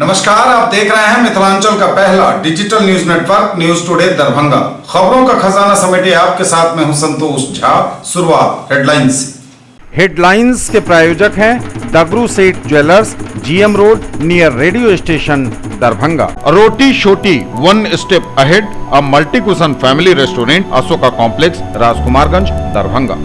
नमस्कार, आप देख रहे हैं मिथिलांचल का पहला digital news network news today Darbhanga. खबरों का खजाना समेटे आपके साथ में हूं संतोष झा। शुरुआत हेडलाइंस से। हेडलाइंस के प्रायोजक हैं Dagru Seth jewellers, GM road near radio station Darbhanga. Roti Shoti one step ahead a multi cuisine family restaurant Ashoka complex Rajkumarganj Darbhanga.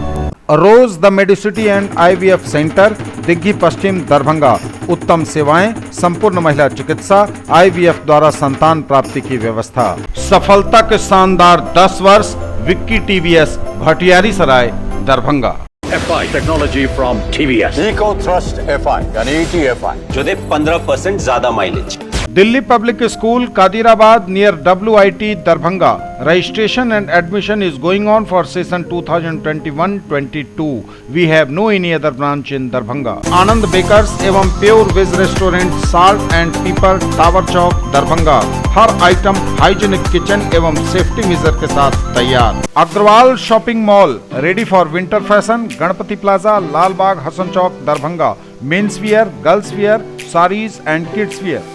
Rose the Medicity and IVF centre Digghi Paschim Darbhanga. उत्तम सेवाएं, संपूर्ण महिला चिकित्सा, आईवीएफ द्वारा संतान प्राप्ति की व्यवस्था। सफलता के शानदार 10 वर्ष Vicky TVS Bhatiyari Sarai Darbhanga. FI technology from TVS eco thrust FI यानी ETFI जो दे 15% ज्यादा mileage. Delhi public school Kadirabad near WIT Darbhanga. Registration and admission is going on for session 2021-22. We have no any other branch in Darbhanga. Anand bakers एवं pure veg restaurant salt and pepper tower Chowk Darbhanga. हर item hygienic kitchen एवं safety measure के साथ तैयार। Agarwal shopping mall ready for winter fashion, Ganpati plaza, Lal Bagh, Hasan Chowk Darbhanga. Men's wear, girls wear, saris and kids wear.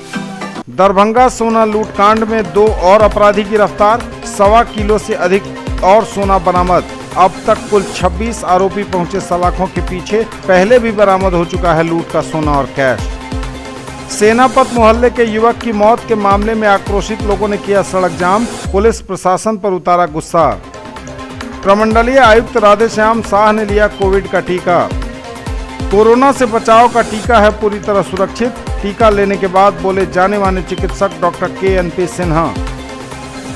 Darbhanga सोना लूटकांड में 2 और अपराधी गिरफ्तार, 1.25 किलो से अधिक और सोना बरामद। अब तक कुल 26 आरोपी पहुंचे सलाखों के पीछे। पहले भी बरामद हो चुका है लूट का सोना और कैश। सेनापत मोहल्ले के युवक की मौत के मामले में आक्रोशित लोगों ने किया सड़क जाम, पुलिस प्रशासन पर उतारा गुस्सा। प्रमंडलीय आयुक्त राधेश्याम शाह ने लिया कोविड का टीका। कोरोना से बचाव का टीका है पूरी तरह सुरक्षित, टीका लेने के बाद बोले जाने माने चिकित्सक डॉक्टर KNP सिन्हा।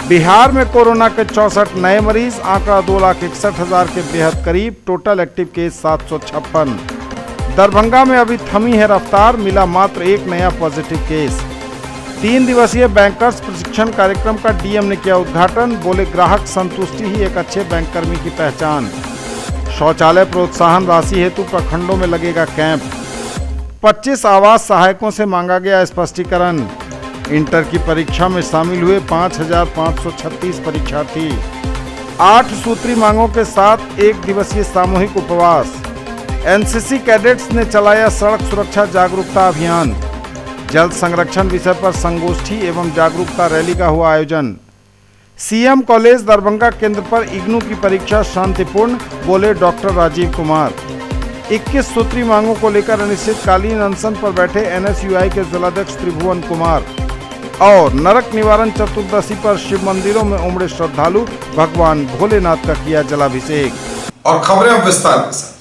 बिहार में कोरोना के 64 नए मरीज, आंकड़ा 2,61,000 के बेहद करीब, टोटल एक्टिव केस 756। दरभंगा में अभी थमी है रफ्तार, मिला मात्र एक नया पॉजिटिव केस। 3 दिवसीय बैंकर्स प्रशिक्षण कार्यक्रम का डीएम ने किया उद्घाटन, बोले ग्राहक संतुष्टि ही एक अच्छे बैंककर्मी की पहचान। शौचालय प्रोत्साहन राशि हेतु प्रखंडों में लगेगा कैंप। 25 आवास सहायकों से मांगा गया स्पष्टीकरण। इंटर की परीक्षा में शामिल हुए 5,536 परीक्षार्थी। 8 सूत्री मांगों के साथ 1 दिवसीय सामूहिक उपवास। एनसीसी कैडेट्स ने चलाया सड़क सुरक्षा जागरूकता अभियान। जल संरक्षण विषय पर संगोष्ठी एवं जागरूकता रैली का हुआ आयोजन। सीएम कॉलेज दरभंगा केंद्र पर इग्नू की परीक्षा शांतिपूर्ण, बोले डॉक्टर राजीव कुमार। 21 सूत्री मांगों को लेकर अनिश्चितकालीन अनशन पर बैठे NSUI के जिलाध्यक्ष त्रिभुवन कुमार। और नरक निवारण चतुर्दशी पर शिव मंदिरों में उमड़े श्रद्धालु, भगवान भोलेनाथ का किया जलाभिषेक। और खबरें अब विस्तार के साथ।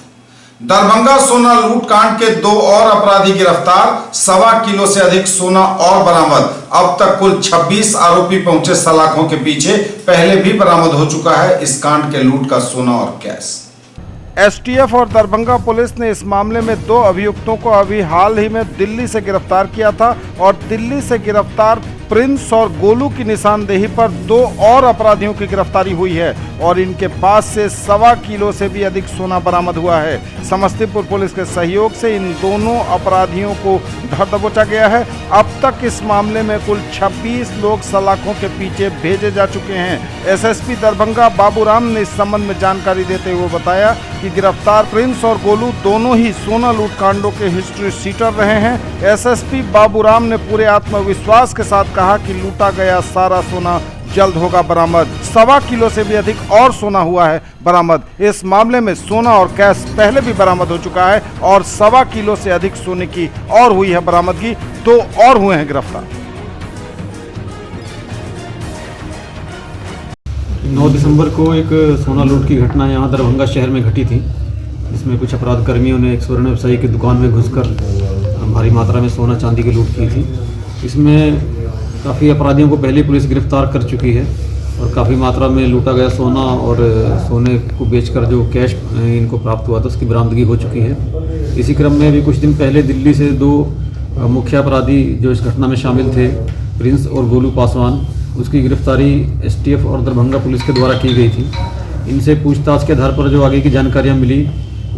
दरभंगा सोना लूट कांड के 2 और अपराधी गिरफ्तार, 1.25 किलो से अधिक सोना और बरामद। अब तक कुल 26 आरोपी पहुंचे सलाखों के पीछे। पहले भी बरामद हो चुका है इस कांड के लूट का सोना और कैश। STF और दरभंगा पुलिस ने इस मामले में 2 अभियुक्तों को अभी हाल ही में दिल्ली से गिरफ्तार किया था और दिल्ली से गिरफ्तार प्रिंस और गोलू की निशानदेही पर 2 और अपराधियों की गिरफ्तारी हुई है और इनके पास से 1.25 किलो से भी अधिक सोना बरामद हुआ है। समस्तीपुर पुलिस के सहयोग से इन दोनों अपराधियों को धर दबोचा गया है। अब तक इस मामले में कुल 26 लोग सलाखों के पीछे भेजे जा चुके हैं। SSP दरभंगा बाबूराम ने इस संबंध में जानकारी देते हुए बताया कि गिरफ्तार प्रिंस और गोलू दोनों ही सोना लूट कांडों के हिस्ट्री शीटर रहे हैं। SSP बाबूराम ने पूरे आत्मविश्वास के साथ कहा कि लूटा गया सारा सोना जल्द होगा बरामद। 1.25 किलो से भी अधिक और सोना हुआ है बरामद। इस मामले में सोना और कैश पहले भी बरामद हो चुका है और 1.25 किलो से अधिक सोने की और हुई है बरामदगी। 2 और हुए हैं गिरफ्तार। 9 दिसंबर को एक सोना लूट की घटना यहाँ दरभंगा शहर में घटी थी। इसमें कुछ अपराध कर्मियों ने एक स्वर्ण व्यवसायी की दुकान में घुसकर भारी मात्रा में सोना चांदी की लूट की थी। इसमें काफ़ी अपराधियों को पहले पुलिस गिरफ्तार कर चुकी है और काफ़ी मात्रा में लूटा गया सोना और सोने को बेचकर जो कैश इनको प्राप्त हुआ था उसकी बरामदगी हो चुकी है। इसी क्रम में अभी कुछ दिन पहले दिल्ली से 2 मुख्य अपराधी जो इस घटना में शामिल थे, प्रिंस और गोलू पासवान, उसकी गिरफ्तारी STF और दरभंगा पुलिस के द्वारा की गई थी। इनसे पूछताछ के आधार पर जो आगे की जानकारियाँ मिली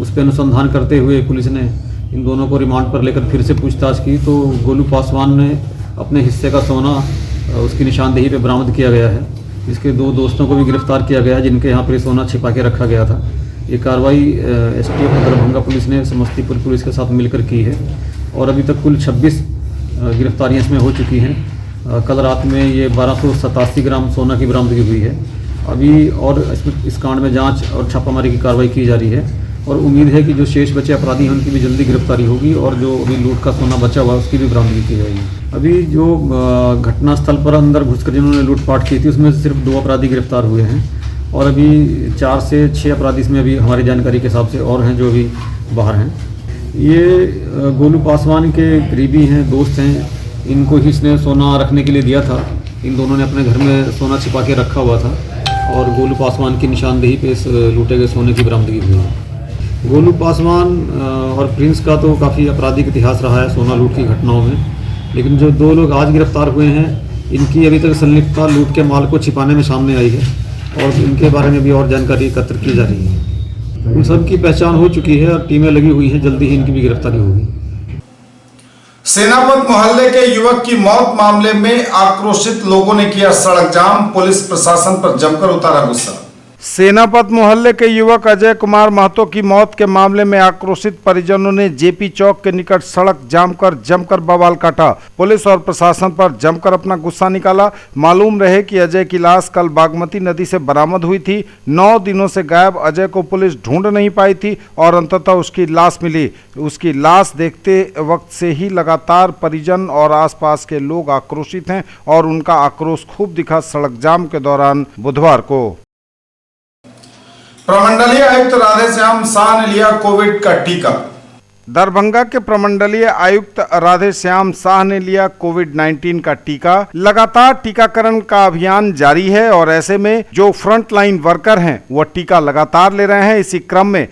उस पर अनुसंधान करते हुए पुलिस ने इन दोनों को रिमांड पर लेकर फिर से पूछताछ की तो गोलू पासवान ने अपने हिस्से का सोना उसकी निशानदेही पे बरामद किया गया है। इसके 2 दोस्तों को भी गिरफ्तार किया गया है जिनके यहाँ पर सोना छिपा के रखा गया था। ये कार्रवाई STF दरभंगा पुलिस ने समस्तीपुर पुलिस के साथ मिलकर की है और अभी तक कुल 26 गिरफ्तारियां इसमें हो चुकी हैं। कल रात में ये 1287 ग्राम सोना की बरामदगी हुई है। अभी और इस कांड में जांच और छापामारी की कार्रवाई की जा रही है और उम्मीद है कि जो शेष बचे अपराधी हैं उनकी भी जल्दी गिरफ्तारी होगी और जो अभी लूट का सोना बचा हुआ है उसकी भी बरामदगी की जाएगी। अभी जो घटनास्थल पर अंदर घुसकर जिन्होंने लूटपाट की थी उसमें सिर्फ 2 अपराधी गिरफ्तार हुए हैं और अभी 4 से 6 अपराधी इसमें अभी हमारी जानकारी के हिसाब से और हैं जो अभी बाहर हैं। ये गोलू पासवान के करीबी हैं, दोस्त हैं। इनको ही इसने सोना रखने के लिए दिया था। इन दोनों ने अपने घर में सोना छिपा के रखा हुआ था और गोलू पासवान की निशानदेही पे इस लूटे गए सोने की बरामदगी हुई है। गोलू पासवान और प्रिंस का तो काफ़ी आपराधिक इतिहास रहा है सोना लूट की घटनाओं में, लेकिन जो 2 लोग आज गिरफ्तार हुए हैं इनकी अभी तक संलिप्तता लूट के माल को छिपाने में सामने आई है और इनके बारे में भी और जानकारी एकत्र की जा रही है। उन सब की पहचान हो चुकी है और टीमें लगी हुई हैं, जल्दी ही इनकी भी गिरफ्तारी होगी। सेनापत मोहल्ले के युवक की मौत मामले में आक्रोशित लोगों ने किया सड़क जाम, पुलिस प्रशासन पर जमकर उतारा गुस्सा। सेनापत मोहल्ले के युवक अजय कुमार महतो की मौत के मामले में आक्रोशित परिजनों ने जेपी चौक के निकट सड़क जाम कर जमकर बवाल काटा। पुलिस और प्रशासन पर जमकर अपना गुस्सा निकाला। मालूम रहे कि अजय की लाश कल बागमती नदी से बरामद हुई थी। 9 दिनों से गायब अजय को पुलिस ढूंढ नहीं पाई थी और अंततः उसकी लाश मिली। उसकी लाश देखते वक्त से ही लगातार परिजन और आसपास के लोग आक्रोशित हैं और उनका आक्रोश खूब दिखा सड़क जाम के दौरान बुधवार को। प्रमंडलीय आयुक्त राधेश्याम शाह ने लिया कोविड का टीका। दरभंगा के प्रमंडलीय आयुक्त राधेश्याम शाह ने लिया कोविड-19 का टीका। लगातार टीकाकरण का अभियान जारी है और ऐसे में जो फ्रंट लाइन वर्कर हैं वो टीका लगातार ले रहे हैं। इसी क्रम में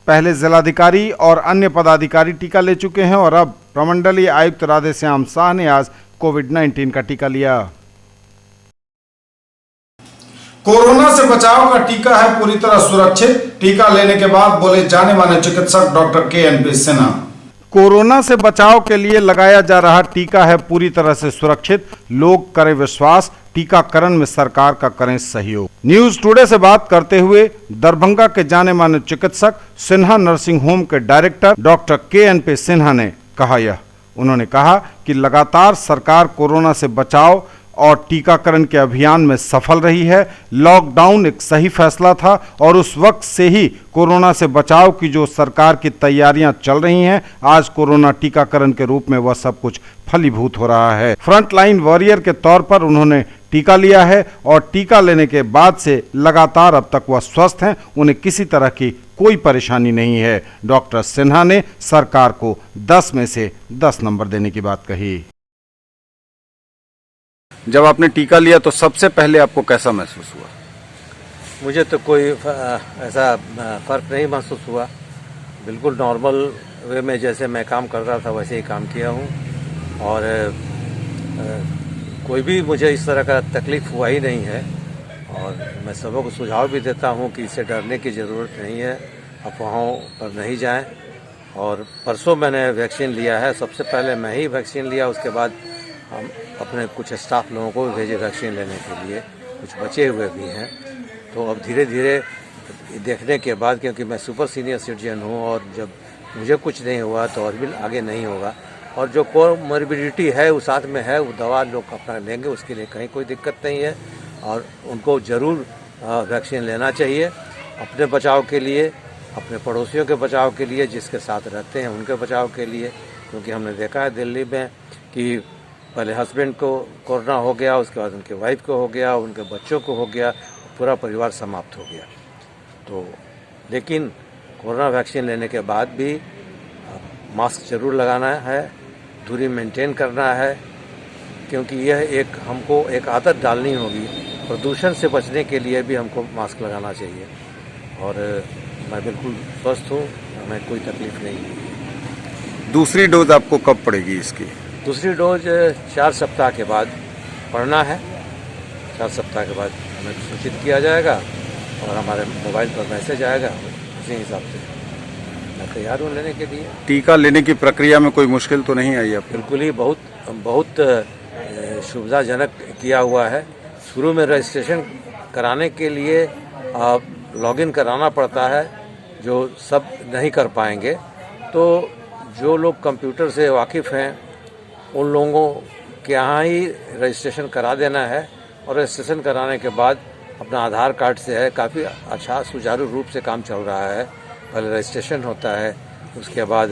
पहले जिलाधिकारी और अन्य पदाधिकारी टीका ले चुके हैं और अब प्रमंडलीय आयुक्त राधेश्याम शाह ने आज कोविड-19 का टीका लिया। कोरोना से बचाव का टीका है पूरी तरह सुरक्षित। टीका लेने के बाद बोले जाने माने चिकित्सक डॉक्टर के.एन.पी. सिन्हा। कोरोना से बचाव के लिए लगाया जा रहा टीका है पूरी तरह से सुरक्षित। लोग करें विश्वास, टीकाकरण में सरकार का करें सहयोग। न्यूज टुडे से बात करते हुए दरभंगा के जाने माने चिकित्सक सिन्हा नर्सिंग होम के डायरेक्टर डॉक्टर के.एन.पी. सिन्हा ने कहा यह। उन्होंने कहा कि लगातार सरकार कोरोना से बचाव और टीकाकरण के अभियान में सफल रही है। लॉकडाउन एक सही फैसला था और उस वक्त से ही कोरोना से बचाव की जो सरकार की तैयारियां चल रही हैं, आज कोरोना टीकाकरण के रूप में वह सब कुछ फलीभूत हो रहा है। फ्रंट लाइन वॉरियर के तौर पर उन्होंने टीका लिया है और टीका लेने के बाद से लगातार अब तक वह स्वस्थ हैं, उन्हें किसी तरह की कोई परेशानी नहीं है। डॉक्टर सिन्हा ने सरकार को 10 में से 10 नंबर देने की बात कही। जब आपने टीका लिया तो सबसे पहले आपको कैसा महसूस हुआ? मुझे तो कोई ऐसा फ़र्क नहीं महसूस हुआ। बिल्कुल नॉर्मल वे में जैसे मैं काम कर रहा था वैसे ही काम किया हूँ और कोई भी मुझे इस तरह का तकलीफ़ हुआ ही नहीं है। और मैं सबों को सुझाव भी देता हूँ कि इससे डरने की ज़रूरत नहीं है, अफवाहों पर नहीं जाएं। और परसों मैंने वैक्सीन लिया है, सबसे पहले मैं ही वैक्सीन लिया, उसके बाद हम अपने कुछ स्टाफ लोगों को भी भेजे वैक्सीन लेने के लिए, कुछ बचे हुए भी हैं। तो अब धीरे धीरे देखने के बाद, क्योंकि मैं सुपर सीनियर सिटीजन हूँ और जब मुझे कुछ नहीं हुआ तो और भी आगे नहीं होगा। और जो कोमॉर्बिडिटी है वो साथ में है, वो दवा लोग अपना लेंगे, उसके लिए कहीं कोई दिक्कत नहीं है और उनको ज़रूर वैक्सीन लेना चाहिए अपने बचाव के लिए, अपने पड़ोसियों के बचाव के लिए, जिसके साथ रहते हैं उनके बचाव के लिए। क्योंकि हमने देखा है दिल्ली में कि पहले हस्बैंड को कोरोना हो गया, उसके बाद उनके वाइफ को हो गया, उनके बच्चों को हो गया, पूरा परिवार समाप्त हो गया। तो लेकिन कोरोना वैक्सीन लेने के बाद भी मास्क जरूर लगाना है, दूरी मेंटेन करना है, क्योंकि यह एक हमको एक आदत डालनी होगी। प्रदूषण से बचने के लिए भी हमको मास्क लगाना चाहिए। और मैं बिल्कुल स्वस्थ हूँ, हमें कोई तकलीफ नहीं है। दूसरी डोज आपको कब पड़ेगी इसकी? दूसरी डोज 4 सप्ताह के बाद पड़ना है। 4 सप्ताह के बाद हमें सूचित किया जाएगा और हमारे मोबाइल पर मैसेज आएगा, उसी हिसाब से मैं तैयार हूँ लेने के लिए। टीका लेने की प्रक्रिया में कोई मुश्किल तो नहीं आई आपको? बिल्कुल ही बहुत सुविधाजनक किया हुआ है। शुरू में रजिस्ट्रेशन कराने के लिए लॉगिन कराना पड़ता है, जो सब नहीं कर पाएंगे। तो जो लोग कंप्यूटर से वाकिफ़ हैं उन लोगों के यहाँ ही रजिस्ट्रेशन करा देना है और रजिस्ट्रेशन कराने के बाद अपना आधार कार्ड से है काफ़ी अच्छा सुचारू रूप से काम चल रहा है। पहले रजिस्ट्रेशन होता है, उसके बाद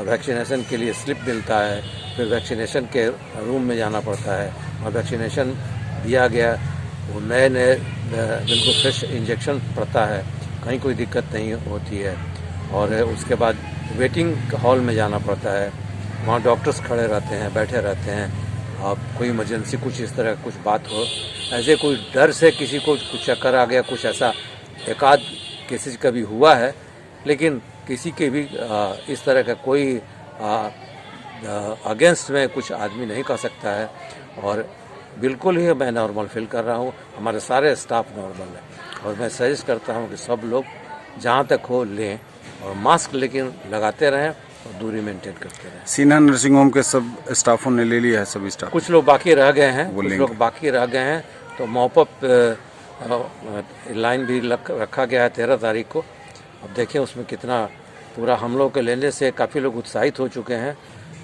वैक्सीनेशन के लिए स्लिप मिलता है, फिर वैक्सीनेशन के रूम में जाना पड़ता है और वैक्सीनेशन दिया गया वो नए बिल्कुल फ्रेश इंजेक्शन पड़ता है, कहीं कोई दिक्कत नहीं होती है। और उसके बाद वेटिंग हॉल में जाना पड़ता है, वहाँ डॉक्टर्स खड़े रहते हैं, बैठे रहते हैं। अब कोई इमरजेंसी कुछ इस तरह कुछ बात हो, ऐसे कोई डर से किसी को कुछ चक्कर आ गया, कुछ ऐसा एकाध केसेज कभी हुआ है, लेकिन किसी के भी इस तरह का कोई अगेंस्ट में कुछ आदमी नहीं कर सकता है। और बिल्कुल ही मैं नॉर्मल फील कर रहा हूँ, हमारे सारे स्टाफ नॉर्मल है और मैं सजेस्ट करता हूँ कि सब लोग जहाँ तक हो लें और मास्क लेकिन लगाते रहें और दूरी मेंटेन करते रहें। सिन्हा नर्सिंग होम के सब स्टाफों ने ले लिया है, सभी स्टाफ? कुछ लोग बाकी रह गए हैं, कुछ लोग बाकी रह गए हैं, तो मॉपअप लाइन भी रखा गया है 13 तारीख को। अब देखिए उसमें कितना पूरा हम लोग के लेने से काफ़ी लोग उत्साहित हो चुके हैं।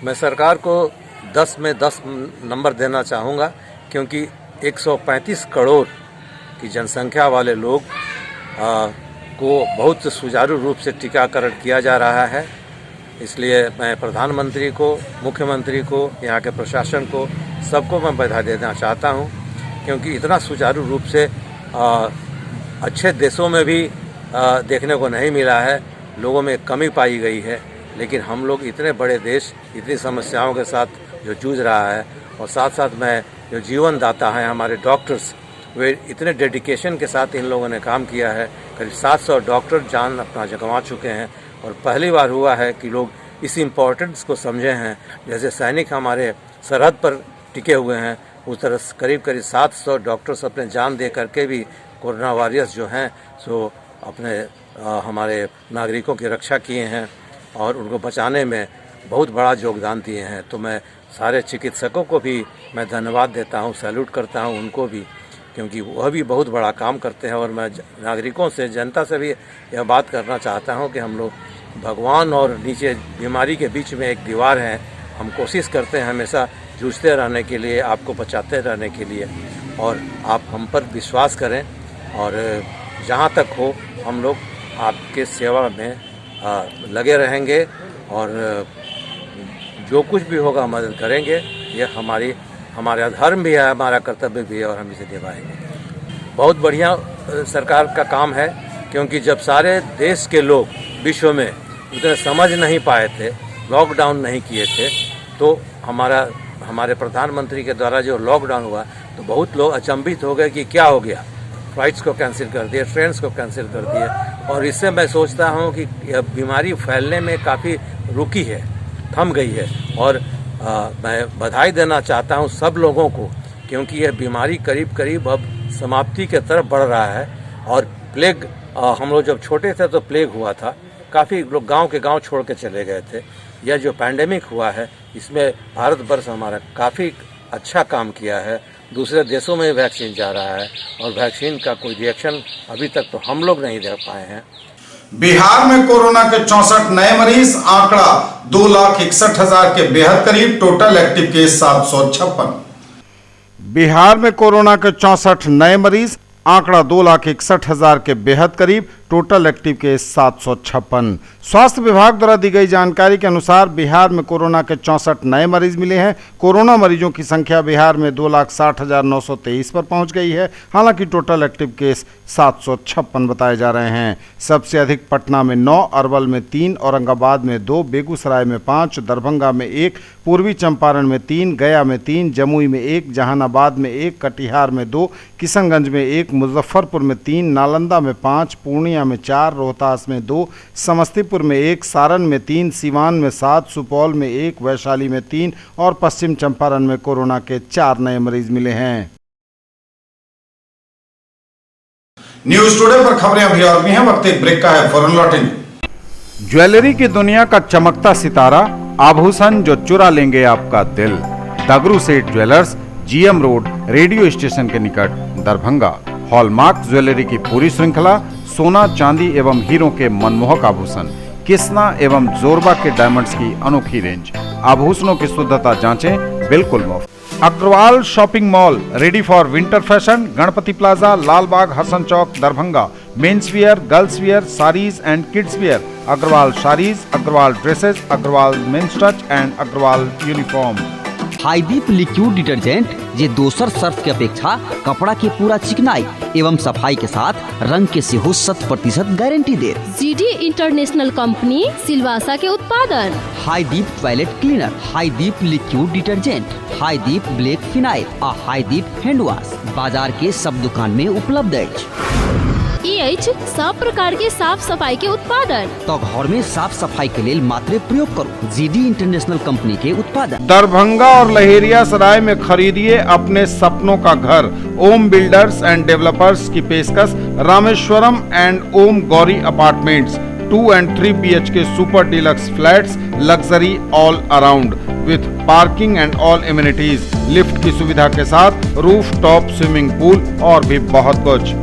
मैं सरकार को 10 में 10 नंबर देना चाहूँगा, क्योंकि 135 करोड़ की जनसंख्या वाले लोग को बहुत सुचारू रूप से टीकाकरण किया जा रहा है। इसलिए मैं प्रधानमंत्री को, मुख्यमंत्री को, यहाँ के प्रशासन को, सबको मैं बधाई देना चाहता हूँ, क्योंकि इतना सुचारू रूप से अच्छे देशों में भी देखने को नहीं मिला है। लोगों में कमी पाई गई है, लेकिन हम लोग इतने बड़े देश इतनी समस्याओं के साथ जो जूझ रहा है, और साथ साथ में जो जीवन दाता हैं हमारे डॉक्टर्स, वे इतने डेडिकेशन के साथ इन लोगों ने काम किया है। करीब 700 डॉक्टर जान अपना गंवा चुके हैं और पहली बार हुआ है कि लोग इस इम्पोर्टेंस को समझे हैं। जैसे सैनिक हमारे सरहद पर टिके हुए हैं, उस तरह करीब 700 डॉक्टर्स अपने जान दे करके भी कोरोना वॉरियर्स जो हैं सो अपने हमारे नागरिकों की रक्षा किए हैं और उनको बचाने में बहुत बड़ा योगदान दिए हैं। तो मैं सारे चिकित्सकों को भी मैं धन्यवाद देता हूँ, सैल्यूट करता हूँ उनको भी, क्योंकि वह भी बहुत बड़ा काम करते हैं। और मैं नागरिकों से, जनता से भी यह बात करना चाहता हूँ कि हम लोग भगवान और नीचे बीमारी के बीच में एक दीवार है। हम कोशिश करते हैं हमेशा जूझते रहने के लिए, आपको बचाते रहने के लिए, और आप हम पर विश्वास करें और जहाँ तक हो हम लोग आपके सेवा में लगे रहेंगे और जो कुछ भी होगा मदद करेंगे। ये हमारा धर्म भी है, हमारा कर्तव्य भी है और हम इसे निभाएंगे। बहुत बढ़िया सरकार का काम है, क्योंकि जब सारे देश के लोग विश्व में उतने समझ नहीं पाए थे, लॉकडाउन नहीं किए थे, तो हमारे प्रधानमंत्री के द्वारा जो लॉकडाउन हुआ तो बहुत लोग अचंभित हो गए कि क्या हो गया, फ्लाइट्स को कैंसिल कर दिए, ट्रेन्स को कैंसिल कर दिए। और इससे मैं सोचता हूँ कि यह बीमारी फैलने में काफ़ी रुकी है, थम गई है। और मैं बधाई देना चाहता हूँ सब लोगों को, क्योंकि यह बीमारी करीब करीब अब समाप्ति के तरफ बढ़ रहा है। और प्लेग, हम लोग जब छोटे थे तो प्लेग हुआ था, काफ़ी लोग गांव के गांव छोड़ के चले गए थे। यह जो पैंडेमिक हुआ है, इसमें भारतवर्ष हमारा काफ़ी अच्छा काम किया है। दूसरे देशों में वैक्सीन जा रहा है और वैक्सीन का कोई रिएक्शन अभी तक तो हम लोग नहीं दे पाए हैं। बिहार में कोरोना के 64 नए मरीज, आंकड़ा 2,61,000 के बेहद करीब, टोटल एक्टिव केस 756। बिहार में कोरोना के 64 नए मरीज, आंकड़ा 2,61,000 के बेहद करीब, टोटल एक्टिव केस 756। स्वास्थ्य विभाग द्वारा दी गई जानकारी के अनुसार बिहार में कोरोना के 64 नए मरीज मिले हैं। कोरोना मरीजों की संख्या बिहार में 2,60,923 पर पहुंच गई है। हालांकि टोटल एक्टिव केस 756 बताए जा रहे हैं। सबसे अधिक पटना में 9, अरवल में 3, औरंगाबाद में 2, बेगूसराय में 5, दरभंगा में 1, पूर्वी चंपारण में 3, गया में 3, जमुई में 1, जहानाबाद में 1, कटिहार में 2, किशनगंज में 1, मुजफ्फरपुर में 3, नालंदा में 5, पूर्णिया में 4, रोहतास में 2, समस्तीपुर में 1, सारण में 3, सिवान में 7, सुपौल में 1, वैशाली में 3 और पश्चिम चंपारण में कोरोना के 4 नए मरीज मिले हैं। न्यूज टुडे पर खबरें अभी और भी हैं, वक्त एक ब्रेक का है, फौरन लौटेंगे। ज्वेलरी की दुनिया का चमकता सितारा, आभूषण जो चुरा लेंगे आपका दिल। दगरू सेठ jewellers, GM road, radio station के निकट, दरभंगा। हॉलमार्क ज्वेलरी की पूरी श्रृंखला, सोना, चांदी एवं हीरों के मनमोहक आभूषण किस्ना एवं जोरबा के डायमंड्स की अनोखी रेंज। आभूषणों की शुद्धता जांचें, बिल्कुल मुफ्त। Agarwal shopping mall, ready for winter fashion, Ganpati plaza, Lalbagh, Hasan Chowk, Darbhanga. Men's wear, girls wear, saris and kids wear, Agarwal saris, Agarwal dresses, Agarwal men's touch and Agarwal uniform. Hideep liquid detergent जे दोसर सर्फ के अपेक्षा कपड़ा के पूरा चिकनाई एवं सफाई के साथ रंग के सेहो 100% गारंटी दे। जीडी इंटरनेशनल कंपनी सिलवासा के उत्पादन। Hideep toilet cleaner, Hideep liquid detergent, Hideep black phenyl आ हाईदीप हैंड वॉश बाजार के सब दुकान में उपलब्ध है। सब प्रकार के साफ सफाई के उत्पादन तो घर में साफ सफाई के लिए मात्र प्रयोग करो जीडी इंटरनेशनल कंपनी के उत्पादन। दरभंगा और लहेरियासराय में खरीदिए अपने सपनों का घर। ओम बिल्डर्स एंड डेवलपर्स की पेशकश। Rameshwaram and Om Gauri apartments, 2 and 3 BHK super deluxe flats, luxury all around with parking and all amenities, lift की सुविधा के साथ, रूफ टॉप स्विमिंग पूल और भी बहुत कुछ।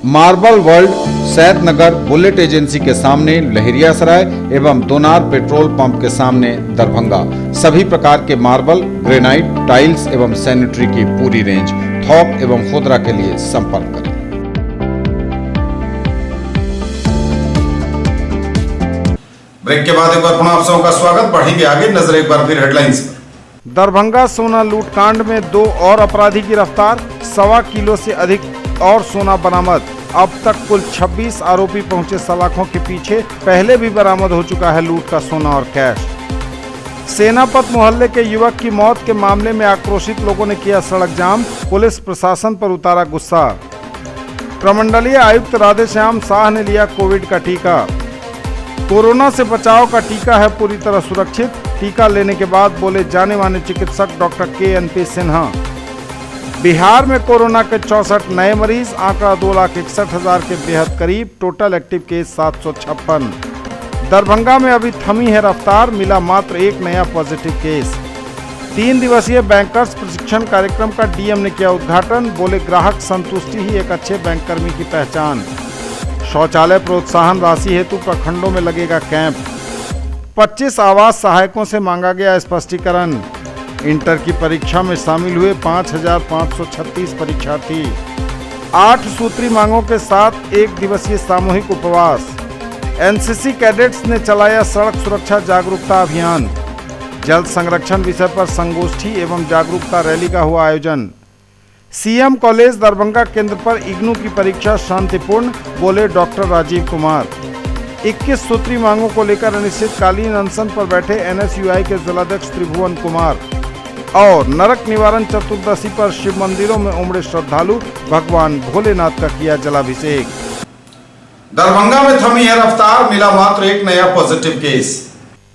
मार्बल वर्ल्ड, सैद नगर बुलेट एजेंसी के सामने लहेरियासराय एवं दोनार पेट्रोल पंप के सामने दरभंगा। सभी प्रकार के मार्बल, ग्रेनाइट, टाइल्स एवं सैनिटरी की पूरी रेंज। थोक एवं खुदरा के लिए संपर्क करें। ब्रेक के बाद एक बार पुनः आप सबों का स्वागत। बढ़ेंगे आगे, नजर एक बार फिर हेडलाइंस पर। दरभंगा सोना लूटकांड में 2 और अपराधी गिरफ्तार। 1.25 किलो से अधिक और सोना बरामद। अब तक कुल 26 आरोपी पहुंचे सलाखों के पीछे। पहले भी बरामद हो चुका है लूट का सोना और कैश। सेनापत मोहल्ले के युवक की मौत के मामले में आक्रोशित लोगों ने किया सड़क जाम। पुलिस प्रशासन पर उतारा गुस्सा। प्रमंडलीय आयुक्त राधेश्याम शाह ने लिया कोविड का टीका। कोरोना से बचाव का टीका है पूरी तरह सुरक्षित। टीका लेने के बाद बोले जाने माने चिकित्सक डॉक्टर KNP सिन्हा। बिहार में कोरोना के 64 नए मरीज, आंकड़ा 2,61,000 के बेहद करीब। Total active case 756। दरभंगा में अभी थमी है रफ्तार, मिला मात्र एक नया पॉजिटिव केस। 3 दिवसीय बैंकर्स प्रशिक्षण कार्यक्रम का डीएम ने किया उद्घाटन। बोले ग्राहक संतुष्टि ही एक अच्छे बैंककर्मी की पहचान। शौचालय प्रोत्साहन राशि हेतु प्रखंडों में लगेगा कैंप। 25 आवास सहायकों से मांगा गया स्पष्टीकरण। इंटर की परीक्षा में शामिल हुए 5,536 परीक्षार्थी। 8 सूत्री मांगों के साथ 1 दिवसीय सामूहिक उपवास। एनसीसी कैडेट्स ने चलाया सड़क सुरक्षा जागरूकता अभियान। जल संरक्षण विषय पर संगोष्ठी एवं जागरूकता रैली का हुआ आयोजन। सीएम कॉलेज दरभंगा केंद्र पर इग्नू की परीक्षा शांतिपूर्ण, बोले डॉक्टर राजीव कुमार। 21 सूत्री मांगों को लेकर अनिश्चितकालीन अनशन पर बैठे NSUI के जिलाध्यक्ष त्रिभुवन कुमार। और नरक निवारण चतुर्दशी पर शिव मंदिरों में उमड़े श्रद्धालु, भगवान भोलेनाथ का किया जलाभिषेक। दरभंगा में थमी है रफ्तार, मिला मात्र एक नया पॉजिटिव केस।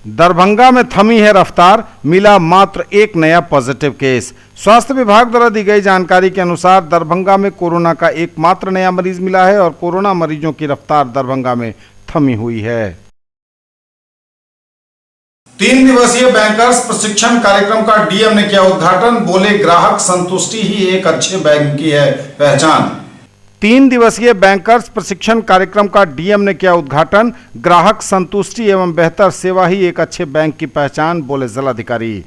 दरभंगा में थमी है रफ्तार, मिला मात्र एक नया पॉजिटिव केस। स्वास्थ्य विभाग द्वारा दी गई जानकारी के अनुसार दरभंगा में कोरोना का एकमात्र नया मरीज मिला है और कोरोना मरीजों की रफ्तार दरभंगा में थमी हुई है। 3 दिवसीय बैंकर्स प्रशिक्षण कार्यक्रम का डीएम ने किया उद्घाटन। बोले ग्राहक संतुष्टि ही एक अच्छे बैंक की है पहचान। 3 दिवसीय बैंकर्स प्रशिक्षण कार्यक्रम का डीएम ने किया उद्घाटन। ग्राहक संतुष्टि एवं बेहतर सेवा ही एक अच्छे बैंक की पहचान, बोले जिलाधिकारी।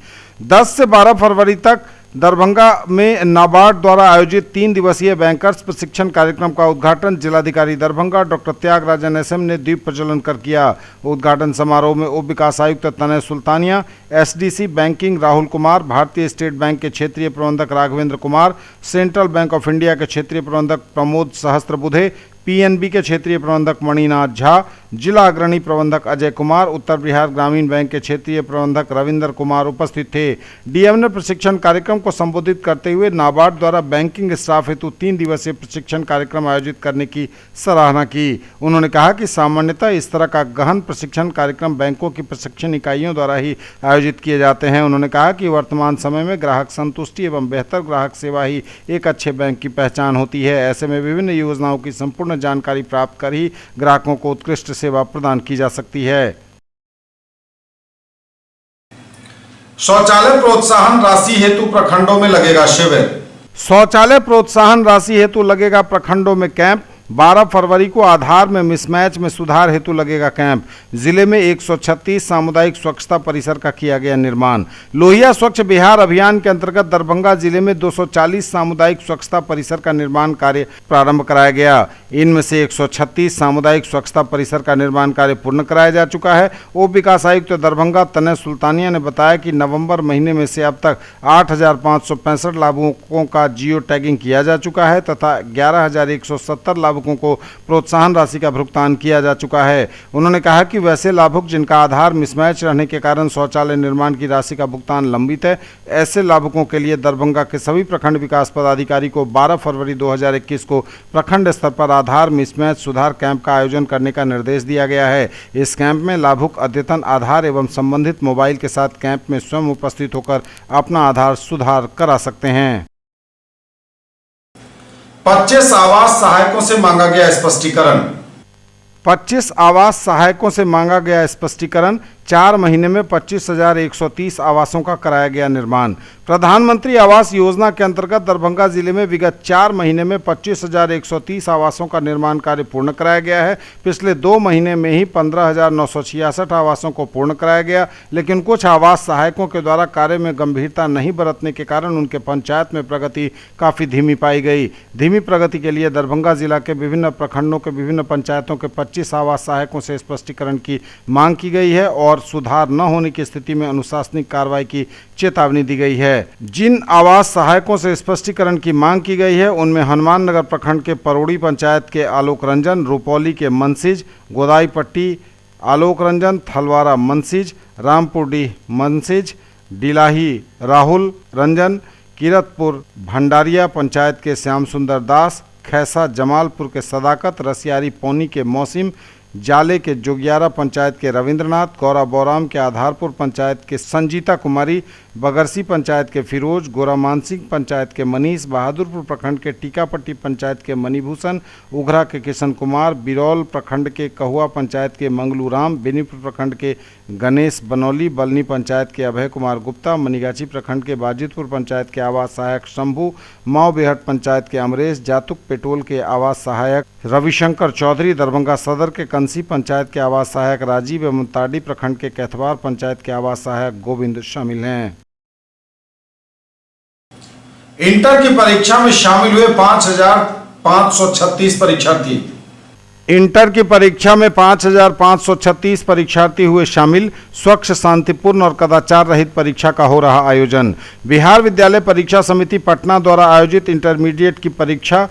10 से 12 फरवरी तक दरभंगा में नाबार्ड द्वारा आयोजित 3 दिवसीय बैंकर्स प्रशिक्षण कार्यक्रम का उद्घाटन जिलाधिकारी दरभंगा डॉक्टर त्यागराजन SM ने दीप प्रज्वलन कर किया। उद्घाटन समारोह में उप विकास आयुक्त तनय सुल्तानिया, SDC बैंकिंग राहुल कुमार, भारतीय स्टेट बैंक के क्षेत्रीय प्रबंधक Raghavendra Kumar, central bank of India के क्षेत्रीय प्रबंधक प्रमोद सहस्त्रबुधे, PNB के क्षेत्रीय प्रबंधक मणिनाथ झा, जिला अग्रणी प्रबंधक अजय कुमार, उत्तर बिहार ग्रामीण बैंक के क्षेत्रीय प्रबंधक रविंदर कुमार उपस्थित थे। डीएम ने प्रशिक्षण कार्यक्रम को संबोधित करते हुए नाबार्ड द्वारा बैंकिंग स्टाफ हेतु 3 दिवसीय प्रशिक्षण कार्यक्रम आयोजित करने की सराहना की। उन्होंने कहा कि सामान्यतः इस तरह का गहन प्रशिक्षण कार्यक्रम बैंकों की प्रशिक्षण इकाइयों द्वारा ही आयोजित किए जाते हैं। उन्होंने कहा कि वर्तमान समय में ग्राहक संतुष्टि एवं बेहतर ग्राहक सेवा ही एक अच्छे बैंक की पहचान होती है। ऐसे में विभिन्न योजनाओं की संपूर्ण जानकारी प्राप्त कर ही ग्राहकों को उत्कृष्ट सेवा प्रदान की जा सकती है। शौचालय प्रोत्साहन राशि हेतु प्रखंडों में लगेगा शिविर। शौचालय प्रोत्साहन राशि हेतु लगेगा प्रखंडों में कैंप। 12 फरवरी को आधार में मिसमैच में सुधार हेतु लगेगा कैंप। जिले में 136 सामुदायिक स्वच्छता परिसर का किया गया निर्माण। लोहिया स्वच्छ बिहार अभियान के अंतर्गत दरभंगा जिले में 240 सामुदायिक स्वच्छता परिसर का निर्माण कार्य प्रारंभ कराया गया। इनमें से 136 सामुदायिक स्वच्छता परिसर का निर्माण कार्य पूर्ण कराया जा चुका है। उप विकास आयुक्त दरभंगा तनय सुल्तानिया ने बताया कि नवंबर महीने में से अब तक 8,565 लाभुकों का जियो टैगिंग किया जा चुका है तथा 11,170 लाभुकों को प्रोत्साहन राशि का भुगतान किया जा चुका है। उन्होंने कहा कि वैसे लाभुक जिनका आधार मिसमैच रहने के कारण शौचालय निर्माण की राशि का भुगतान लंबित है, ऐसे लाभुकों के लिए दरभंगा के सभी प्रखंड विकास पदाधिकारी को 12 फरवरी 2021 को प्रखंड स्तर पर आधार मिसमैच सुधार कैंप का आयोजन करने का निर्देश दिया गया है। इस कैंप में लाभुक अद्यतन आधार एवं संबंधित मोबाइल के साथ कैंप में स्वयं उपस्थित होकर अपना आधार सुधार करा सकते हैं। 25 आवास सहायकों से मांगा गया स्पष्टीकरण। 25 आवास सहायकों से मांगा गया स्पष्टीकरण। 4 महीने में 25,130 आवासों का कराया गया निर्माण। प्रधानमंत्री आवास योजना के अंतर्गत दरभंगा जिले में विगत 4 महीने में 25,130 आवासों का निर्माण कार्य पूर्ण कराया गया है। पिछले 2 महीने में ही 15,966 आवासों को पूर्ण कराया गया, लेकिन कुछ आवास सहायकों के द्वारा कार्य में गंभीरता नहीं बरतने के कारण उनके पंचायत में प्रगति काफ़ी धीमी पाई गई। धीमी प्रगति के लिए दरभंगा जिला के विभिन्न प्रखंडों के विभिन्न पंचायतों के 25 आवास सहायकों से स्पष्टीकरण की मांग की गई है और सुधार न होने की स्थिति में अनुशासनिक कार्रवाई की चेतावनी दी गई है। जिन आवास सहायकों से स्पष्टीकरण की मांग की गई है उनमें हनुमान नगर प्रखंड के परोड़ी पंचायत के आलोक रंजन, रुपौली के मनसिज, गोदाई पट्टी आलोक रंजन, थलवारा मनसिज, रामपुरडीह मनसिज, डिलाही राहुल रंजन, किरतपुर भंडारिया पंचायत के श्याम सुंदर दास, खैसा जमालपुर के सदाकत, रसियारी पौनी के मौसिम, जाले के जोगियारा पंचायत के रविंद्रनाथ, गौरा बोराम के आधारपुर पंचायत के संजीता कुमारी, बगरसी पंचायत के फिरोज, गोरा मानसिंह पंचायत के मनीष, बहादुरपुर प्रखंड के टीकापट्टी पंचायत के मणिभूषण, उघरा के किशन कुमार, बिरौल प्रखंड के कहुआ पंचायत के मंगलू राम, बेनीपुर प्रखंड के गणेश बनौली, बलनी पंचायत के अभय कुमार गुप्ता, मनीगाछी प्रखंड के बाजितपुर पंचायत के आवास सहायक शंभू, माओ बेहट पंचायत के अमरेश, जातुक पेटोल के आवास सहायक रविशंकर चौधरी, दरभंगा सदर के कंसी पंचायत के आवास सहायक राजीव एवं ताड़ी प्रखंड के कैथवार पंचायत के आवास सहायक गोविंद शामिल हैं। इंटर की परीक्षा में शामिल हुए 5,536 परीक्षार्थी। इंटर की परीक्षा में 5,536 परीक्षार्थी हुए शामिल। स्वच्छ, शांतिपूर्ण और कदाचार रहित परीक्षा का हो रहा आयोजन। बिहार विद्यालय परीक्षा समिति पटना द्वारा आयोजित इंटरमीडिएट की परीक्षा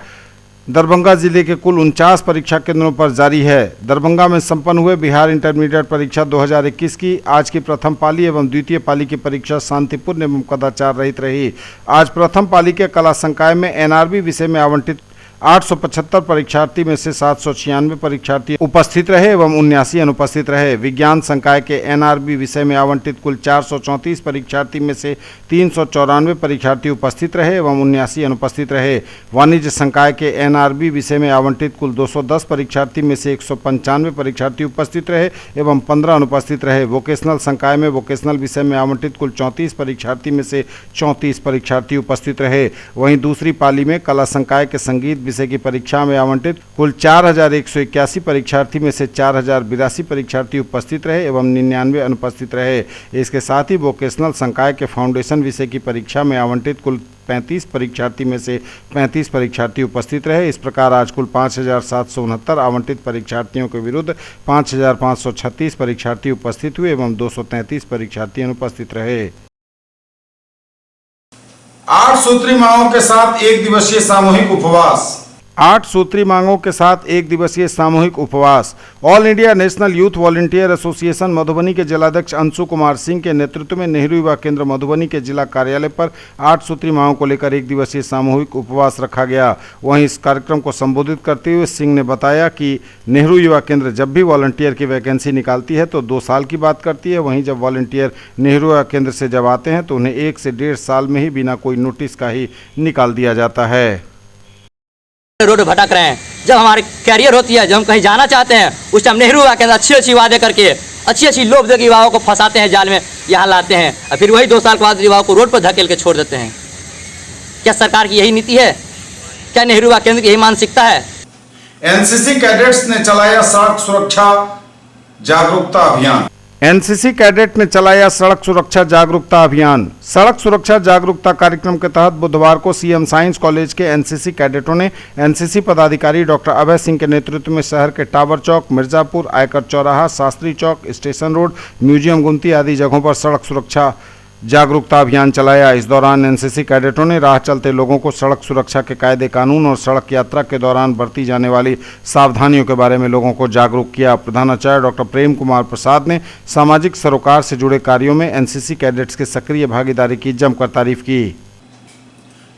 दरभंगा जिले के कुल 49 परीक्षा केंद्रों पर जारी है। दरभंगा में संपन्न हुए बिहार इंटरमीडिएट परीक्षा 2021 की आज की प्रथम पाली एवं द्वितीय पाली की परीक्षा शांतिपूर्ण एवं कदाचार रहित रही। आज प्रथम पाली के कला संकाय में एनआरबी विषय में आवंटित 875 परीक्षार्थी में से 796 परीक्षार्थी उपस्थित रहे एवं 79 अनुपस्थित रहे। विज्ञान संकाय के एनआरबी विषय में आवंटित कुल 434 परीक्षार्थी में से 394 परीक्षार्थी उपस्थित रहे एवं 79 अनुपस्थित रहे। वाणिज्य संकाय के एनआरबी विषय में आवंटित कुल 210 परीक्षार्थी में से 195 परीक्षार्थी उपस्थित रहे एवं 15 अनुपस्थित रहे। वोकेशनल संकाय में वोकेशनल विषय में आवंटित कुल 34 परीक्षार्थी में से 34 परीक्षार्थी उपस्थित रहे। वहीं दूसरी पाली में कला संकाय के संगीत विषय की परीक्षा में आवंटित कुल 4,181 परीक्षार्थी में से 4,082 परीक्षार्थी उपस्थित रहे एवं 99 अनुपस्थित रहे। इसके साथ ही वोकेशनल संकाय के फाउंडेशन विषय की परीक्षा में आवंटित कुल 35 परीक्षार्थी में से 35 परीक्षार्थी उपस्थित रहे। इस प्रकार आज कुल 5,769 आवंटित परीक्षार्थियों के विरुद्ध 5,536 परीक्षार्थी उपस्थित हुए एवं 233 परीक्षार्थी अनुपस्थित रहे। 8 सूत्री मांगों के साथ 1 दिवसीय सामूहिक उपवास। 8 सूत्री मांगों के साथ 1 दिवसीय सामूहिक उपवास। All India national youth volunteer association Madhubani के जिलाध्यक्ष अंशु कुमार सिंह के नेतृत्व में नेहरू युवा केंद्र मधुबनी के जिला कार्यालय पर 8 सूत्री मांगों को लेकर 1 दिवसीय सामूहिक उपवास रखा गया। वहीं इस कार्यक्रम को संबोधित करते हुए सिंह ने बताया कि नेहरू युवा केंद्र जब भी वॉलंटियर की वैकेंसी निकालती है तो 2 साल की बात करती है। वहीं जब वॉलंटियर नेहरू युवा केंद्र से जब आते हैं तो उन्हें 1 से 1.5 साल में ही बिना कोई नोटिस का ही निकाल दिया जाता है। रोड भटक रहे हैं। जब हमारे कैरियर होती है, जब हम कहीं जाना चाहते हैं, उस टाइम नेहरू युवा केंद्र अच्छी वादे करके अच्छी लोभ देकर युवाओं को फंसाते हैं, जाल में यहाँ लाते हैं और फिर वही 2 साल के बाद युवाओं को रोड पर धकेल के छोड़ देते हैं। क्या सरकार की यही नीति है? क्या नेहरू युवा केंद्र की यही मानसिकता है? एनसीसी कैडेट्स ने चलाया सड़क सुरक्षा जागरूकता अभियान। एनसीसी कैडेट ने चलाया सड़क सुरक्षा जागरूकता अभियान। सड़क सुरक्षा जागरूकता कार्यक्रम के तहत बुधवार को सीएम साइंस कॉलेज के एनसीसी कैडेटों ने एनसीसी पदाधिकारी डॉक्टर अभय सिंह के नेतृत्व में शहर के टावर चौक, मिर्जापुर, आयकर चौराहा, Shastri Chowk, station road, museum गुमती आदि जगहों पर सड़क सुरक्षा जागरूकता अभियान चलाया। इस दौरान एनसीसी कैडेटों ने राह चलते लोगों को सड़क सुरक्षा के कायदे कानून और सड़क यात्रा के दौरान बरती जाने वाली सावधानियों के बारे में लोगों को जागरूक किया। प्रधानाचार्य डॉक्टर प्रेम कुमार प्रसाद ने सामाजिक सरोकार से जुड़े कार्यों में एनसीसी कैडेट्स की सक्रिय भागीदारी की जमकर तारीफ की।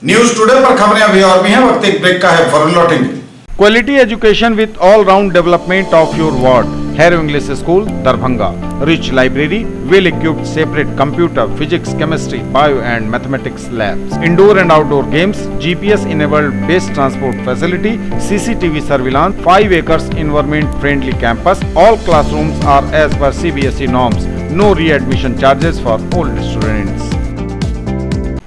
न्यूज टुडे पर खबरें अभी और भी हैं, वक्त एक ब्रेक का है, फौरन लौटेंगे। Quality education with all round development of your ward. Harrow English school Darbhanga, rich library, well equipped separate computer, physics, chemistry, bio and mathematics labs, indoor and outdoor games, GPS enabled based transport facility, CCTV surveillance, 5 acres environment friendly campus. All classrooms are as per CBSE norms. No re-admission charges for old students.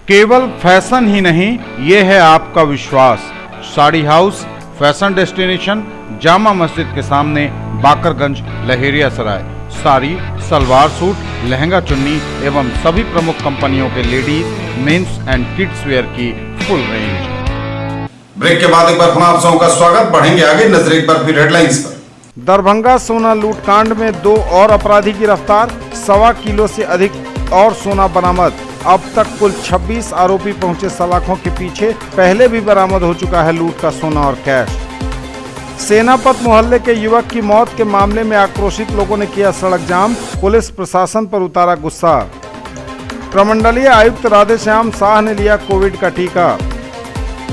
केवल fashion ही नहीं, ये है आपका विश्वास। Sari house fashion destination, Jama Masjid के सामने, Bakarganj, Laheriya Sarai. Sari, salwar suit, lehenga chunni एवं सभी प्रमुख कंपनियों के ladies, men's and kids wear की फुल रेंज। ब्रेक के बाद एक बार पुनः आप सबों का स्वागत। बढ़ेंगे आगे, नजर एक बार फिर हेडलाइंस पर। दरभंगा सोना लूटकांड में 2 और अपराधी गिरफ्तार, 1.25 किलो से अधिक और सोना बरामद। अब तक कुल 26 आरोपी पहुंचे सलाखों के पीछे। पहले भी बरामद हो चुका है लूट का सोना और कैश। सेनापत मोहल्ले के युवक की मौत के मामले में आक्रोशित लोगों ने किया सड़क जाम, पुलिस प्रशासन पर उतारा गुस्सा। प्रमंडलीय आयुक्त राधेश्याम शाह ने लिया कोविड का टीका।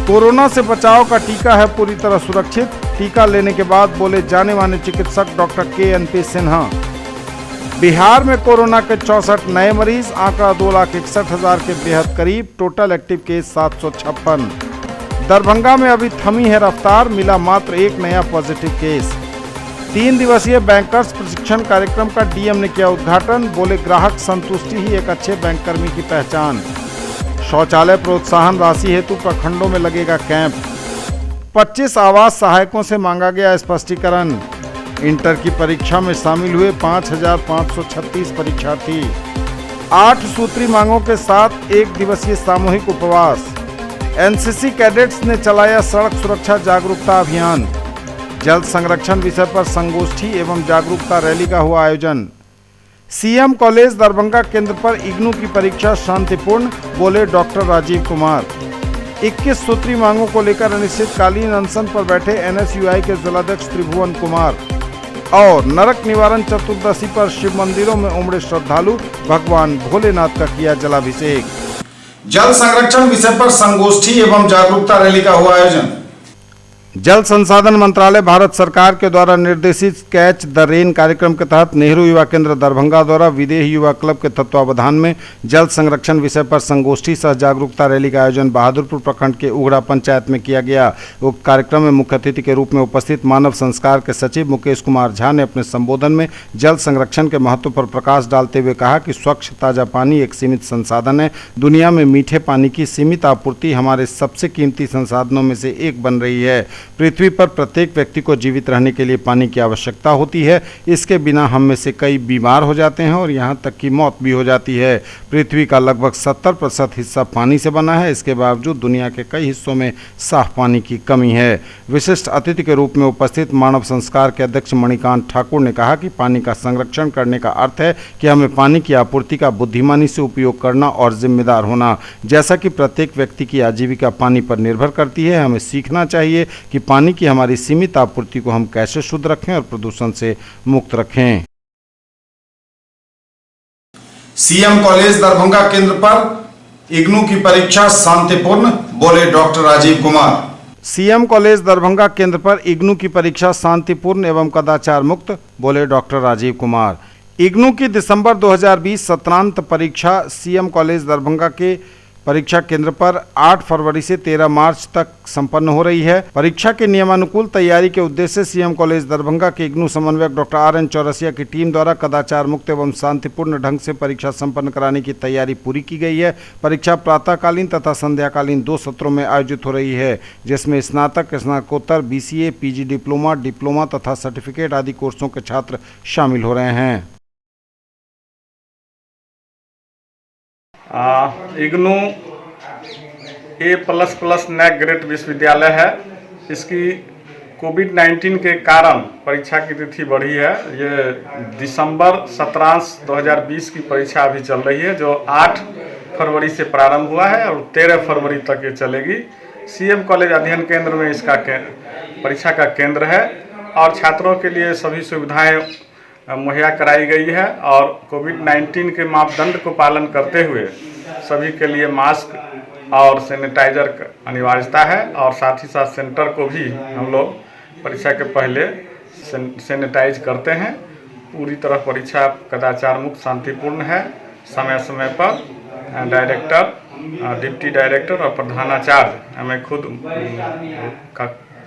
कोरोना से बचाव का टीका है पूरी तरह सुरक्षित, टीका लेने के बाद बोले जाने माने चिकित्सक डॉक्टर KNP सिन्हा। बिहार में कोरोना के 64 नए मरीज, आंकड़ा 2,61,000 के बेहद करीब, टोटल एक्टिव केस 756। दरभंगा में अभी थमी है रफ्तार, मिला मात्र एक नया पॉजिटिव केस। 3 दिवसीय बैंकर्स प्रशिक्षण कार्यक्रम का डीएम ने किया उद्घाटन, बोले ग्राहक संतुष्टि ही एक अच्छे बैंककर्मी की पहचान। शौचालय प्रोत्साहन राशि हेतु प्रखंडों में लगेगा कैंप। 25 आवास सहायकों से मांगा गया स्पष्टीकरण। इंटर की परीक्षा में शामिल हुए 5,536 परीक्षार्थी। 8 सूत्री मांगों के साथ 1 दिवसीय सामूहिक उपवास। एनसीसी कैडेट्स ने चलाया सड़क सुरक्षा जागरूकता अभियान। जल संरक्षण विषय पर संगोष्ठी एवं जागरूकता रैली का हुआ आयोजन। सीएम कॉलेज दरभंगा केंद्र पर इग्नू की परीक्षा शांतिपूर्ण, बोले डॉक्टर राजीव कुमार। 21 सूत्री मांगों को लेकर अनिश्चितकालीन अनशन पर बैठे NSUI के जिलाध्यक्ष त्रिभुवन कुमार। और नरक निवारण चतुर्दशी पर शिव मंदिरों में उमड़े श्रद्धालु, भगवान भोलेनाथ का किया जलाभिषेक। जल संरक्षण विषय पर संगोष्ठी एवं जागरूकता रैली का हुआ आयोजन। जल संसाधन मंत्रालय भारत सरकार के द्वारा निर्देशित कैच द रेन कार्यक्रम के तहत नेहरू युवा केंद्र दरभंगा द्वारा विदेह युवा क्लब के तत्वावधान में जल संरक्षण विषय पर संगोष्ठी सह जागरूकता रैली का आयोजन बहादुरपुर प्रखंड के उगड़ा पंचायत में किया गया। उक्त कार्यक्रम में मुख्य अतिथि के रूप में उपस्थित मानव संस्कार के सचिव मुकेश कुमार झा ने अपने संबोधन में जल संरक्षण के महत्व पर प्रकाश डालते हुए कहा कि स्वच्छ ताजा पानी एक सीमित संसाधन है। दुनिया में मीठे पानी की सीमित आपूर्ति हमारे सबसे कीमती संसाधनों में से एक बन रही है। पृथ्वी पर प्रत्येक व्यक्ति को जीवित रहने के लिए पानी की आवश्यकता होती है। इसके बिना हम में से कई बीमार हो जाते हैं और यहाँ तक कि मौत भी हो जाती है। पृथ्वी का लगभग 70% हिस्सा पानी से बना है। इसके बावजूद दुनिया के कई हिस्सों में साफ पानी की कमी है। विशिष्ट अतिथि के रूप में उपस्थित मानव संस्कार के अध्यक्ष मणिकांत ठाकुर ने कहा कि पानी का संरक्षण करने का अर्थ है कि हमें पानी की आपूर्ति का बुद्धिमानी से उपयोग करना और जिम्मेदार होना। जैसा कि प्रत्येक व्यक्ति की आजीविका पानी पर निर्भर करती है, हमें सीखना चाहिए कि पानी की हमारी सीमित आपूर्ति को हम कैसे शुद्ध रखें और प्रदूषण से मुक्त रखें। सीएम कॉलेज दरभंगा केंद्र पर इग्नू की परीक्षा शांतिपूर्ण, बोले doctor Rajiv Kumar. CM college Darbhanga केंद्र पर इग्नू की परीक्षा शांतिपूर्ण एवं कदाचार मुक्त, बोले डॉक्टर राजीव कुमार। इग्नू की दिसंबर 2020 सत्रांत परीक्षा सीएम कॉलेज दरभंगा के परीक्षा केंद्र पर 8 फरवरी से 13 मार्च तक संपन्न हो रही है। परीक्षा के नियमानुकूल तैयारी के उद्देश्य से सीएम कॉलेज दरभंगा के इग्नू समन्वयक डॉक्टर RN चौरसिया की टीम द्वारा कदाचार मुक्त एवं शांतिपूर्ण ढंग से परीक्षा संपन्न कराने की तैयारी पूरी की गई है। परीक्षा प्रातःकालीन तथा संध्याकालीन 2 सत्रों में आयोजित हो रही है, जिसमें स्नातक, स्नातकोत्तर, BCA, PG डिप्लोमा तथा सर्टिफिकेट आदि कोर्सों के छात्र शामिल हो रहे हैं। इग्नू A++ नैक ग्रेड विश्वविद्यालय है। इसकी कोविड-19 के कारण परीक्षा की तिथि बढ़ी है। ये दिसंबर 17 2020 की परीक्षा अभी चल रही है, जो 8 फरवरी से प्रारंभ हुआ है और 13 फरवरी तक ये चलेगी। सीएम कॉलेज अध्ययन केंद्र में इसका परीक्षा का केंद्र है और छात्रों के लिए सभी सुविधाएं मुहैया कराई गई है और कोविड-19 के मापदंड को पालन करते हुए सभी के लिए मास्क और सैनिटाइजर अनिवार्यता है और साथ ही साथ सेंटर को भी हम लोग परीक्षा के पहले सैनिटाइज करते हैं। पूरी तरह परीक्षा कदाचार मुक्त शांतिपूर्ण है। समय समय पर डायरेक्टर, डिप्टी डायरेक्टर और प्रधानाचार्य मैं खुद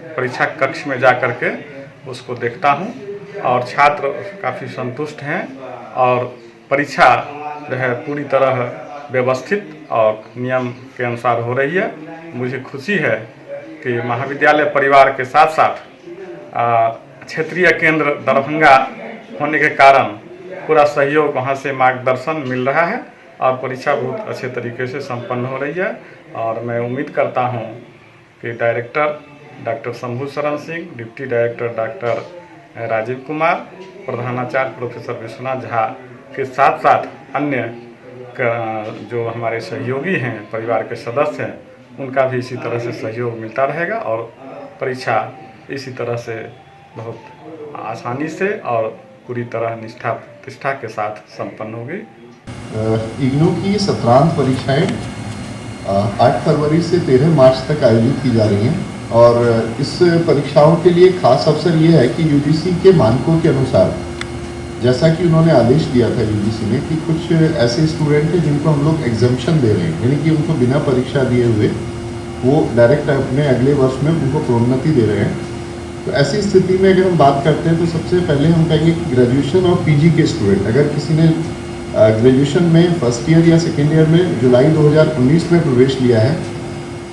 परीक्षा कक्ष में जा कर के उसको देखता हूं और छात्र काफ़ी संतुष्ट हैं और परीक्षा जो है पूरी तरह व्यवस्थित और नियम के अनुसार हो रही है। मुझे खुशी है कि महाविद्यालय परिवार के साथ साथ क्षेत्रीय केंद्र दरभंगा होने के कारण पूरा सहयोग वहां से मार्गदर्शन मिल रहा है और परीक्षा बहुत अच्छे तरीके से संपन्न हो रही है। और मैं उम्मीद करता हूं कि director doctor Shambhu Sharan Singh, deputy director doctor Rajiv Kumar, प्रधानाचार्य प्रोफेसर विश्वनाथ झा के साथ साथ अन्य जो हमारे सहयोगी हैं, परिवार के सदस्य हैं, उनका भी इसी तरह से सहयोग मिलता रहेगा और परीक्षा इसी तरह से बहुत आसानी से और पूरी तरह निष्ठा प्रतिष्ठा के साथ संपन्न होगी। इग्नू की सत्रांत परीक्षाएं 8 फरवरी से 13 मार्च तक आयोजित की जा रही हैं और इस परीक्षाओं के लिए खास अवसर ये है कि यूजीसी के मानकों के अनुसार, जैसा कि उन्होंने आदेश दिया था यूजीसी ने कि कुछ ऐसे स्टूडेंट हैं जिनको हम लोग एग्जाम्पशन दे रहे हैं, यानी कि उनको बिना परीक्षा दिए हुए वो डायरेक्ट अपने अगले वर्ष में उनको प्रोन्नति दे रहे हैं। तो ऐसी स्थिति में अगर हम बात करते हैं तो सबसे पहले हम कहेंगे कि ग्रेजुएशन और पीजी के स्टूडेंट, अगर किसी ने ग्रेजुएशन में फर्स्ट ईयर या सेकेंड ईयर में जुलाई 2019 में प्रवेश लिया है,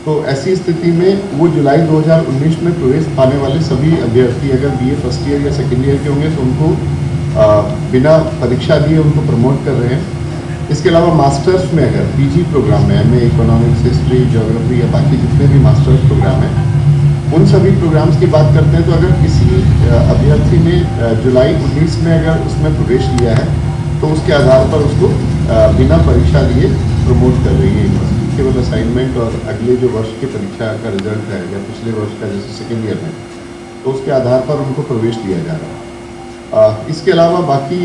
तो ऐसी स्थिति में वो जुलाई 2019 में प्रवेश पाने वाले सभी अभ्यर्थी अगर BA फर्स्ट ईयर या सेकेंड ईयर के होंगे तो उनको बिना परीक्षा दिए उनको प्रमोट कर रहे हैं। इसके अलावा मास्टर्स में अगर PG प्रोग्राम में MA इकोनॉमिक्स, हिस्ट्री, ज्योग्राफी या बाकी जितने भी मास्टर्स प्रोग्राम हैं, उन सभी प्रोग्राम्स की बात करते हैं तो अगर किसी अभ्यर्थी ने जुलाई 19 में अगर उसमें प्रवेश लिया है तो उसके आधार पर उसको बिना परीक्षा दिए प्रमोट कर रही है यूनिवर्सिटी। केवल असाइनमेंट और अगले जो वर्ष की परीक्षा का रिजल्ट है या पिछले वर्ष का जैसे सेकेंड ईयर में, तो उसके आधार पर उनको प्रवेश दिया जा रहा है। इसके अलावा बाकी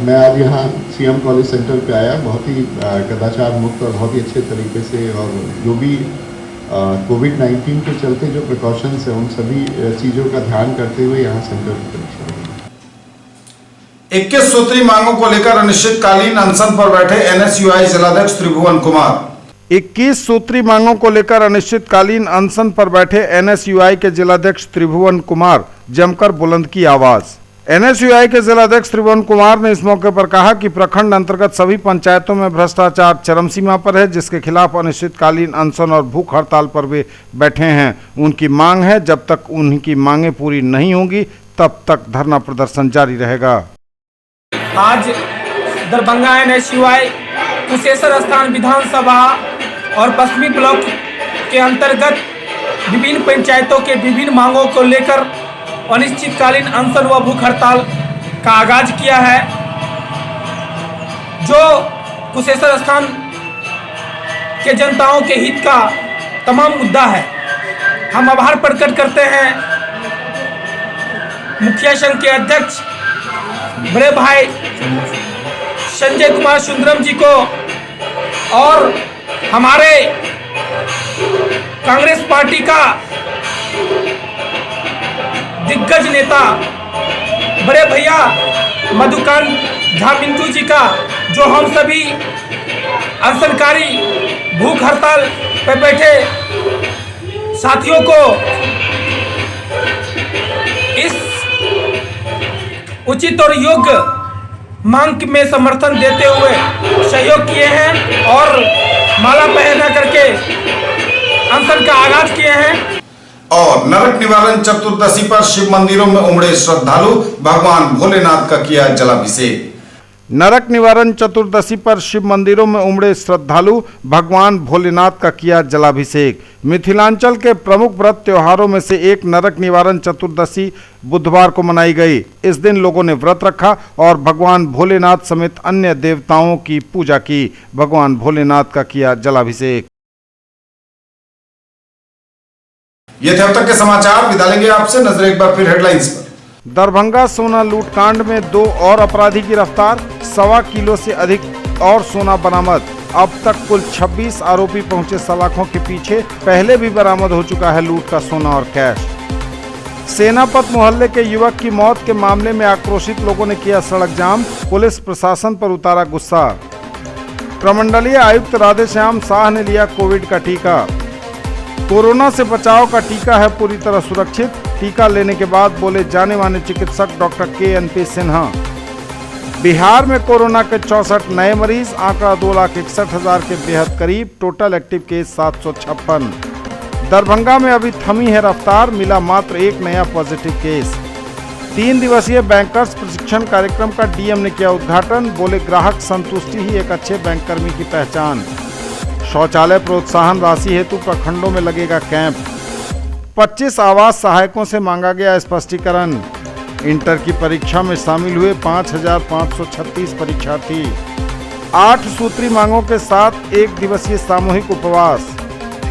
मैं आज यहाँ सीएम कॉलेज सेंटर पे आया, बहुत ही कदाचार मुक्त और बहुत ही अच्छे तरीके से, और जो भी कोविड-19 के चलते जो प्रिकॉशंस हैं उन सभी चीज़ों का ध्यान करते हुए यहाँ सेंटर की परीक्षा हुई। 21 सूत्री मांगों को लेकर अनिश्चितकालीन अनशन पर बैठे NSUI जिलाध्यक्ष त्रिभुवन कुमार। 21 सूत्री मांगों को लेकर अनिश्चितकालीन अनशन पर बैठे NSUI के जिलाध्यक्ष त्रिभुवन कुमार जमकर बुलंद की आवाज। NSUI के जिलाध्यक्ष त्रिभुवन कुमार ने इस मौके पर कहा कि प्रखंड अंतर्गत सभी पंचायतों में भ्रष्टाचार चरम सीमा पर है, जिसके खिलाफ अनिश्चितकालीन अनशन और भूख हड़ताल पर वे बैठे हैं। उनकी मांग है, जब तक उनकी मांगें पूरी नहीं होंगी तब तक धरना प्रदर्शन जारी रहेगा। आज दरभंगा NSUI कुशेश्वर स्थान विधानसभा और पश्चिमी ब्लॉक के अंतर्गत विभिन्न पंचायतों के विभिन्न मांगों को लेकर अनिश्चितकालीन अनशन व भूख हड़ताल का आगाज किया है। जो कुशेश्वर स्थान के जनताओं के हित का तमाम मुद्दा है। हम आभार प्रकट करते हैं मुखिया संघ के अध्यक्ष बड़े भाई संजय कुमार सुंदरम जी को और हमारे कांग्रेस पार्टी का दिग्गज नेता बड़े भैया मधुकांत झा मिंटू जी का, जो हम सभी अनशनकारी भूख हड़ताल पर बैठे साथियों को इस उचित और योग्य मांग में समर्थन देते हुए सहयोग किए हैं और माला पहना करके अनशन का आगाज किए हैं। और नरक निवारण चतुर्दशी पर शिव मंदिरों में उमड़े श्रद्धालु, भगवान भोलेनाथ का किया जलाभिषेक। नरक निवारण चतुर्दशी पर शिव मंदिरों में उमड़े श्रद्धालु, भगवान भोलेनाथ का किया जलाभिषेक। मिथिलांचल के प्रमुख व्रत त्योहारों में से एक नरक निवारण चतुर्दशी बुधवार को मनाई गई। इस दिन लोगों ने व्रत रखा और भगवान भोलेनाथ समेत अन्य देवताओं की पूजा की। भगवान भोलेनाथ का किया जलाभिषेक। ये थे अब तक के समाचार। विदा लेंगे आपसे, नजर एक बार फिर हेडलाइंस पर। दरभंगा सोना लूटकांड में 2 और अपराधी गिरफ्तार, 1.25 किलो से अधिक और सोना बरामद। अब तक कुल 26 आरोपी पहुंचे सलाखों के पीछे। पहले भी बरामद हो चुका है लूट का सोना और कैश। सेनापत मोहल्ले के युवक की मौत के मामले में आक्रोशित लोगों ने किया सड़क जाम, पुलिस प्रशासन पर उतारा गुस्सा। प्रमंडलीय आयुक्त राधेश्याम शाह ने लिया कोविड का टीका। कोरोना से बचाव का टीका है पूरी तरह सुरक्षित, टीका लेने के बाद बोले जाने माने चिकित्सक डॉक्टर KNP सिन्हा। बिहार में कोरोना के 64 नए मरीज, आंकड़ा 2,61,000 के बेहद करीब, टोटल एक्टिव केस 756। दरभंगा में अभी थमी है रफ्तार, मिला मात्र एक नया पॉजिटिव केस। 3 दिवसीय बैंकर्स प्रशिक्षण कार्यक्रम का डीएम ने किया उद्घाटन, बोले ग्राहक संतुष्टि ही एक अच्छे बैंककर्मी की पहचान। शौचालय प्रोत्साहन राशि हेतु प्रखंडों में लगेगा कैंप। 25 आवास सहायकों से मांगा गया स्पष्टीकरण। इंटर की परीक्षा में शामिल हुए 5,536 परीक्षार्थी। 8 सूत्री मांगों के साथ 1 दिवसीय सामूहिक उपवास।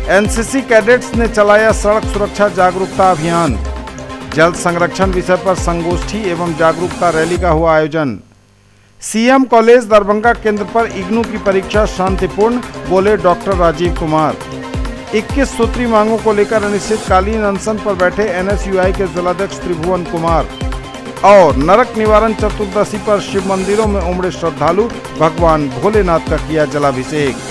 एनसीसी कैडेट्स ने चलाया सड़क सुरक्षा जागरूकता अभियान। जल संरक्षण विषय पर संगोष्ठी एवं जागरूकता रैली का हुआ आयोजन। सीएम कॉलेज दरभंगा केंद्र पर इग्नू की परीक्षा शांतिपूर्ण, बोले डॉक्टर राजीव कुमार। 21 सूत्री मांगों को लेकर अनिश्चितकालीन अनशन पर बैठे NSUI के जिलाध्यक्ष त्रिभुवन कुमार। और नरक निवारण चतुर्दशी पर शिव मंदिरों में उमड़े श्रद्धालु, भगवान भोलेनाथ का किया जलाभिषेक।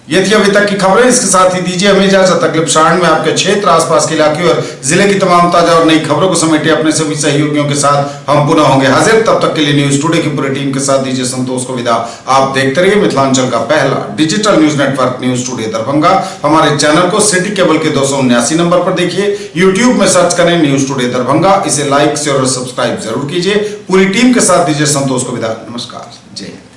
ये थी अभी तक की खबरें। इसके साथ ही दीजिए हमें इजाजत। अगले प्रसारण में आपके क्षेत्र, आसपास के इलाके और जिले की तमाम ताजा और नई खबरों को समेटे अपने सभी सहयोगियों के साथ हम पुनः होंगे हाजिर। तब तक के लिए न्यूज टुडे की पूरी टीम के साथ दीजिए संतोष को विदा। आप देखते रहिए मिथिलांचल का पहला digital news network news today Darbhanga. हमारे चैनल को सिटी केबल के 279 नंबर पर देखिए। यूट्यूब में सर्च करें न्यूज टुडे दरभंगा। इसे लाइक शेयर और सब्सक्राइब जरूर कीजिए। पूरी टीम के साथ दीजिए संतोष को विदा। नमस्कार, जय हिंद।